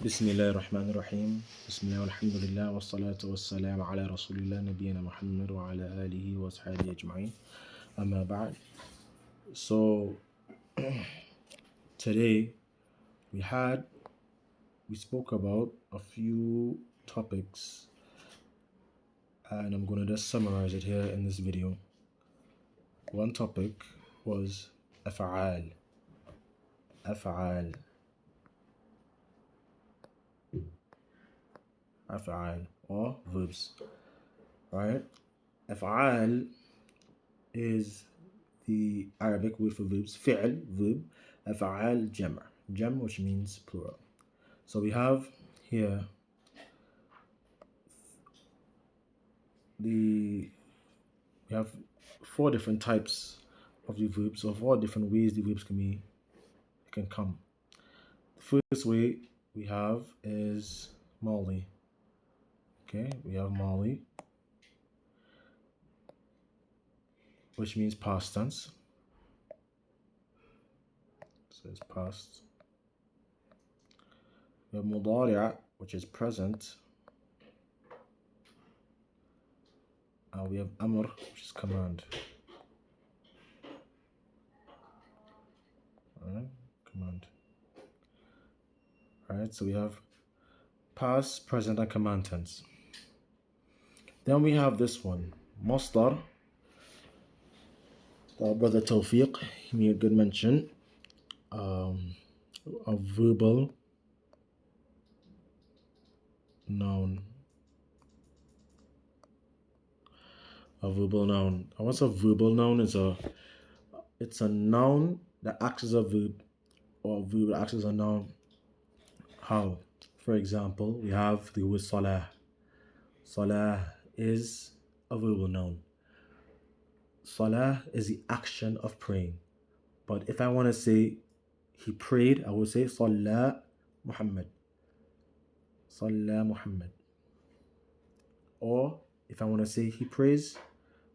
بسم الله الرحمن الرحيم بسم الله والحمد لله والصلاة والسلام على رسول الله نبينا محمد وعلى آله وصحبه أجمعين أما بعد. So today we spoke about a few topics and I'm going to just summarize it here in this video. One topic was أفعال or verbs, right? أفعال is the Arabic word for verbs. فعل, verb. أفعال, جمع, which means plural. So we have here we have four different types of the verbs, or four different ways the verbs can come. The first way we have is Mali. Okay, we have Mali, which means past tense. So it's past. We have Mudari', which is present. We have Amr, which is command. Command. Alright, so we have past, present, and command tense. Then we have this one, Masdar. Our brother Tawfiq, he made a good mention. A verbal noun. And what's a verbal noun? It's a noun that acts as a verb, or a verb that acts as a noun. How? For example, we have the word salah. Salah is a verbal noun. Salah is the action of praying. But if I want to say he prayed, I would say Salah Muhammad. Salah Muhammad. Or if I want to say he prays,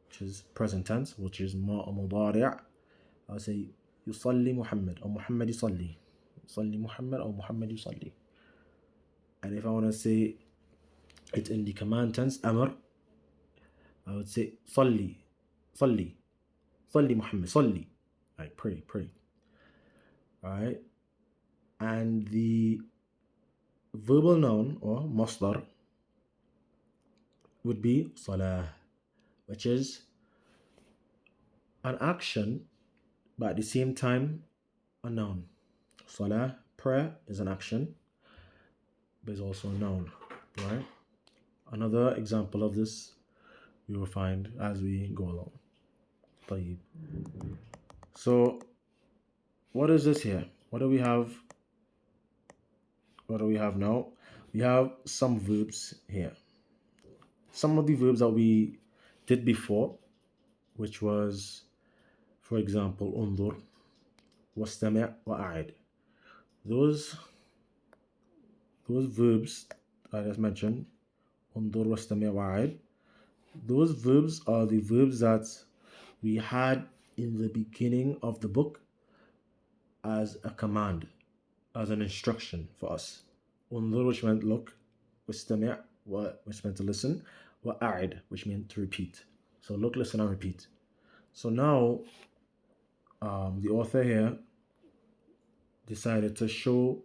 which is present tense, which is mudari', I'll say Yusalli Muhammad or Muhammad Yusalli. Yusalli Muhammad or Muhammad Yusalli. And if I want to say it in the command tense, Amr, I would say Salli Muhammad, Salli. Like pray. Alright. And the verbal noun or masdar would be salah, which is an action but at the same time a noun. Salah, prayer, is an action but is also a noun, right? Another example of this we will find as we go along. طيب. So what is this here? What do we have now? We have some verbs here. Some of the verbs that we did before, which was, for example, undur, wastami' wa'a'id. Those verbs I just mentioned, undur, wastami' wa'a'id, those verbs are the verbs that we had in the beginning of the book as a command, as an instruction for us. Undur, which meant look, wastami', which meant to listen, wa'a'id, which meant to repeat. So look, listen, and repeat. So now the author here decided to show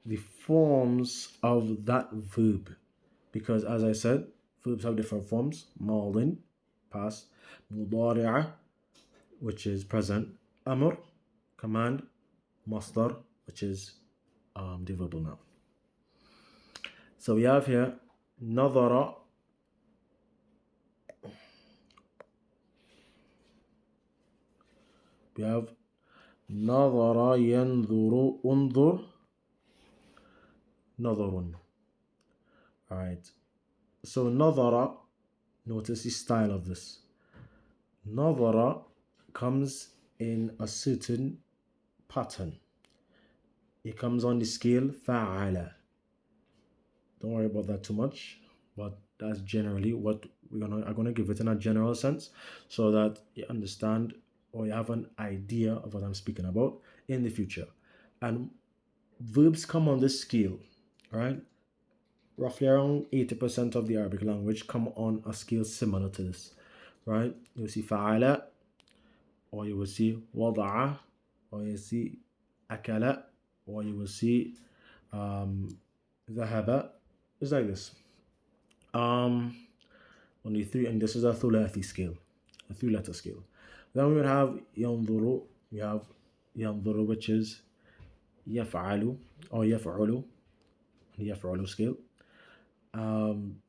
the forms of that verb, because as I said, verbs have different forms. Madin, past, mudari'ah, which is present, amr, command, masdar, which is the verbal noun. So we have here nadara, we have nadara, yanzuru, undur, nadarun. Alright, so nadara, notice the style of this. Nadara comes in a certain pattern. It comes on the scale fa'ala. Don't worry about that too much, but that's generally what I'm gonna give it in a general sense, so that you understand or you have an idea of what I'm speaking about in the future. And verbs come on this scale, right? Roughly around 80% of the Arabic language come on a scale similar to this, right? You'll see fa'ala, or you will see wada'a, or you see akala, or you will see ذهب. It's like this. Only three, and this is a thulathi scale, a three-letter scale. Then we would have ينظر, we have ينظر, which is يفعل or يفعل, يفعل scale,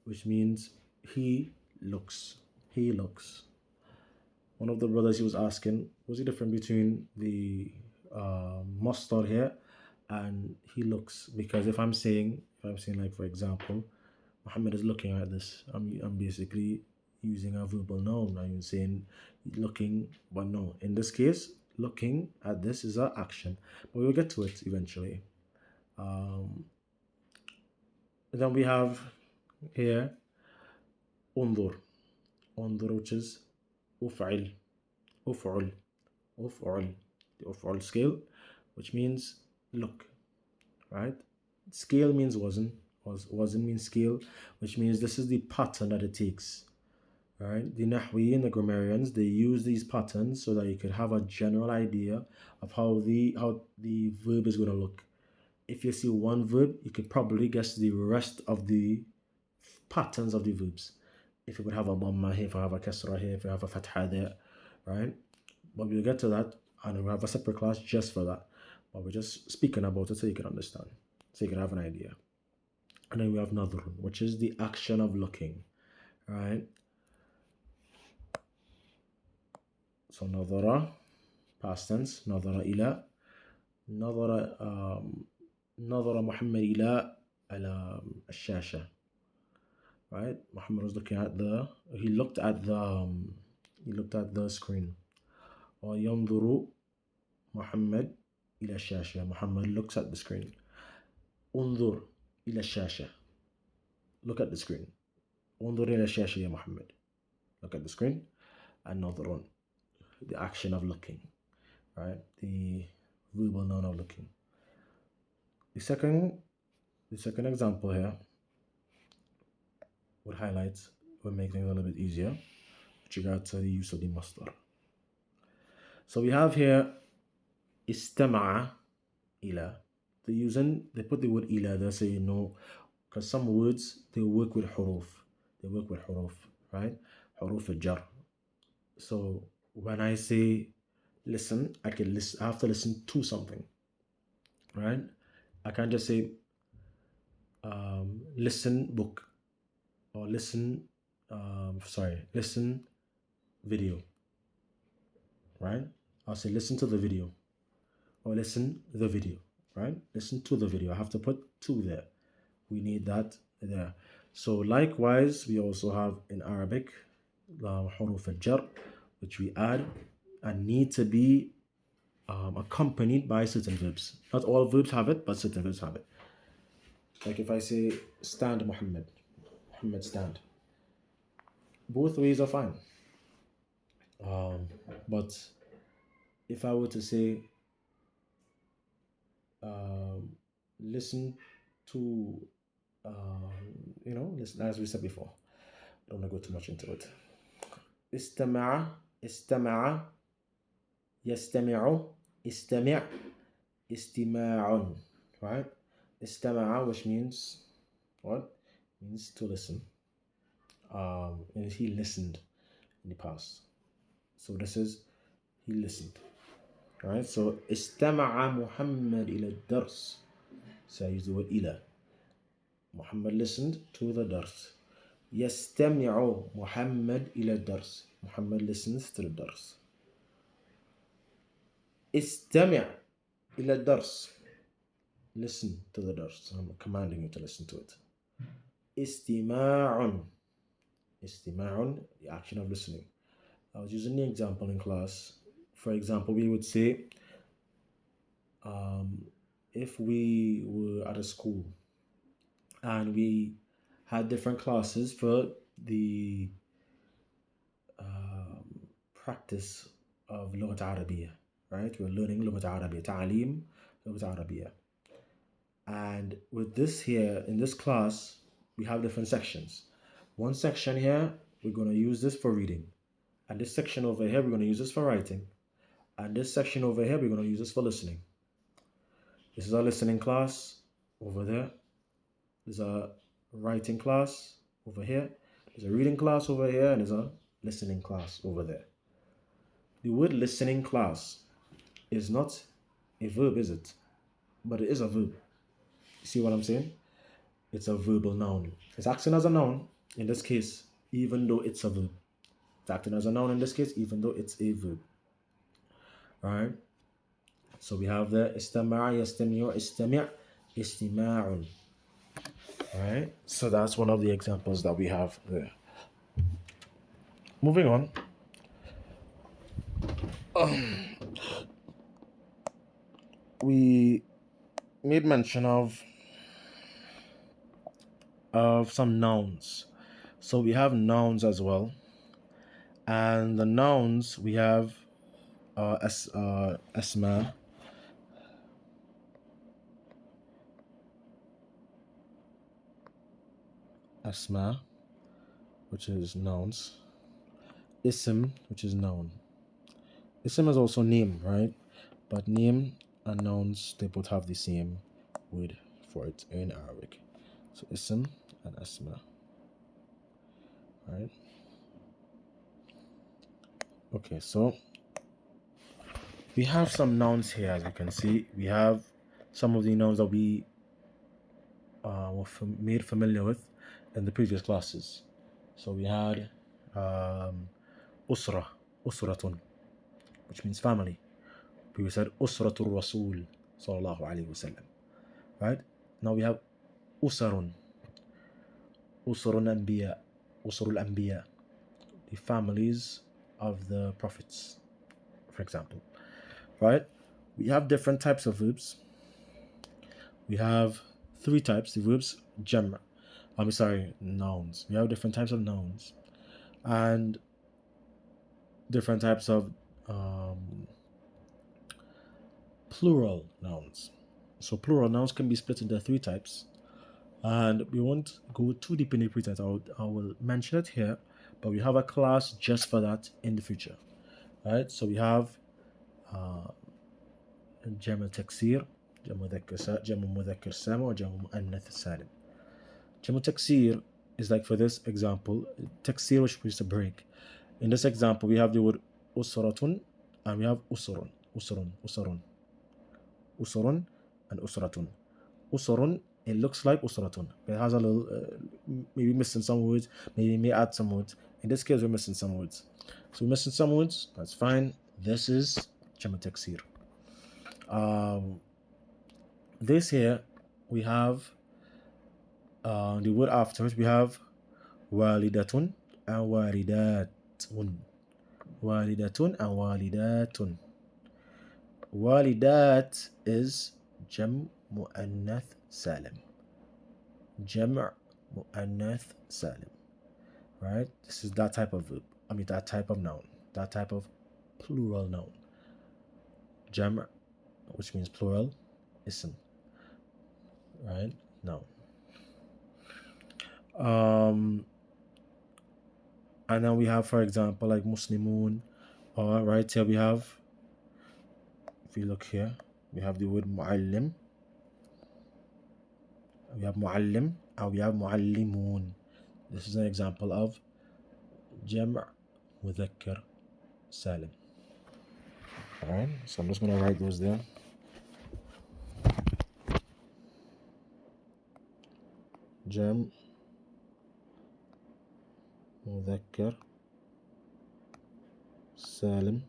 which means he looks. He looks. One of the brothers, he was asking, what's the difference between the masdar here and he looks? Because if I'm saying like, for example, Muhammad is looking at this, I'm basically using a verbal noun. I'm saying looking, but no. In this case, looking at this is an action, but we'll get to it eventually. Then we have here انظر, which is أفعل, أفعل, أفعل, the أفعل scale, which means look, right? Scale means wazn, wazn means scale, which means this is the pattern that it takes, right? The Nahwi and the grammarians, they use these patterns so that you could have a general idea of how the verb is going to look. If you see one verb, you could probably guess the rest of the patterns of the verbs. If you would have a dhamma here, if you have a kasra here, if you have a fatha there, right? But we'll get to that, and we'll have a separate class just for that. But we're just speaking about it so you can understand, so you can have an idea. And then we have nadhrun, which is the action of looking, right? So nadhara, past tense, nadhara ila, nadhara Muhammad ila al-shasha, right? Muhammad was looking at he looked at the screen. Or yanzuru Muhammad ila shasha, Muhammad looks at the screen. Unzur ila shasha, look at the screen. Unzur ila shasha ya Muhammad, look at the screen. And nadhrun, the action of looking, right? The verbal noun of looking. The second example here would make things a little bit easier with regard to the use of the masdar. So we have here istama'a ila. They put the word ila there so you know, because some words they work with huruf. Right? Huruf al-jar. So when I say listen, I have to listen to something, right? I can't just say listen book, or listen video, right? I'll say listen to the video, or listen the video, right? Listen to the video. I have to put to there. We need that there. So likewise, we also have in Arabic huruf al-jar, which we add and need to be accompanied by certain verbs. Not all verbs have it, but certain verbs have it. Like if I say stand Muhammad stand. Both ways are fine. But if I were to say listen to listen, as we said before, don't want to go too much into it. استمع يستمع استمع استماع, right? استمع, which means what? Means to listen. And he listened in the past. So this is he listened. Right? So استمع محمد إلى الدرس. So I use the word إلى. Muhammad listened to the dars. يستمع محمد إلى الدرس. Muhammad listens to the dars. استمع إلى الدرس. Listen to the dars. I'm commanding you to listen to it. استماع. استماع, the action of listening. I was using the example in class. For example, we would say, if we were at a school and we had different classes for the practice of لغة عربية, right? We're learning لغة عربية, تعليم لغة عربية. And with this here, in this class, we have different sections. One section here, we're going to use this for reading. And this section over here, we're going to use this for writing. And this section over here, we're going to use this for listening. This is our listening class over there. There's a writing class over here. There's a reading class over here. And there's a listening class over there. The word listening class is not a verb, is it? But it is a verb. You see what I'm saying? It's a verbal noun. It's acting as a noun in this case, even though it's a verb. It's acting as a noun in this case, even though it's a verb. Right? So we have the istama'a, yastami'u, istami', istima'un. Right? So that's one of the examples that we have there. Moving on. We made mention of some nouns. So we have nouns as well. And the nouns we have asma, asma, which is nouns. Ism, which is noun. Ism is also name, right? But name and nouns, they both have the same word for it in Arabic. So ism and asma, right? Okay, so we have some nouns here, as you can see. We have some of the nouns that we were made familiar with in the previous classes. So we had usra, usratun, which means family. We said usratul rasul sallallahu alaihi wasallam. Right? Now we have usarun, usrul anbiya, usrul anbiya, the families of the prophets, for example. Right? We have different types of verbs. We have three types, the verbs nouns. We have different types of nouns and different types of plural nouns. So plural nouns can be split into three types, and we won't go too deep into it. I will mention it here, but we have a class just for that in the future. Right? So we have جمع تكسير, جمع مذكر سالم, or جمع مؤنث سالم. جمع تكسير is like, for this example, تكسير, which means to break. In this example, we have the word أسرة and we have أسر, أسر, and أسرة. أسر, it looks like أسرة, but it has a little, maybe missing some words, maybe may add some words. In this case, we're missing some words. So we're missing some words, that's fine. This is جمع تكسير. This here, we have the word after it, we have walidatun and walidatun. Walidatun and walidatun. Walidat is jam' mu'annath salim. Jam' mu'annath salim. Right? This is that type of verb. That type of noun. That type of plural noun. Jam', which means plural, ism. Right? Noun. And then we have, for example, like Muslimun, or right here we have, if you look here, we have the word mu'allim, we have mu'allim, and we have mu'allimun. This is an example of jam' mudhakkar salim. Alright, so I'm just going to write those there. Jam' mudhakkar salim,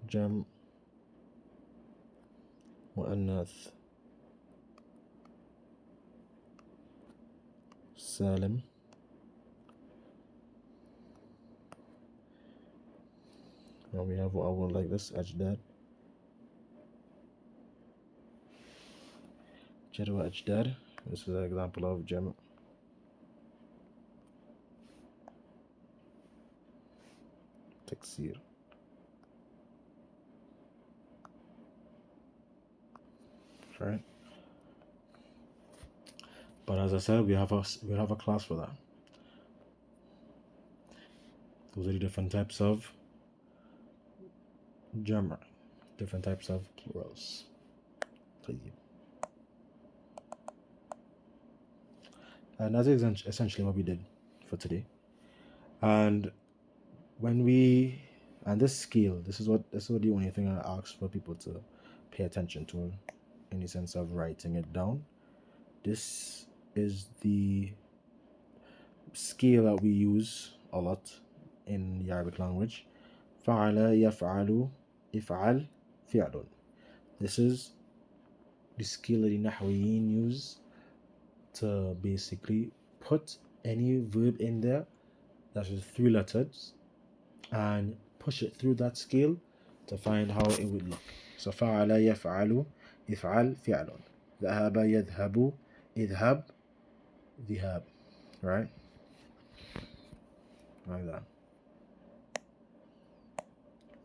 jam' mu'annath salim, and we have what I would like this, ajdad, jadwa ajdad. This is an example of jam'. تكسير. Right? But as I said, we have a class for that. Those are the different types of jama', different types of plurals. And that's essentially what we did for today. And this scale, this is what the only thing I ask for people to pay attention to, in the sense of writing it down. This is the scale that we use a lot in the Arabic language. فعل يفعل إفعل فعل. This is the scale that the Nahwiyin use to basically put any verb in there that is 3 letters and push it through that scale to find how it would look. So فعل يفعل إفعل فعل. ذهب يذهب اذهب ذهاب. Right? Like that.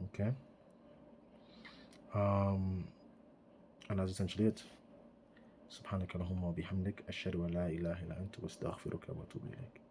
Okay. And that's essentially it. سبحانك اللهم وبحمدك أشهد أن لا إله إلا أنت وأستغفرك وأتوب إليك.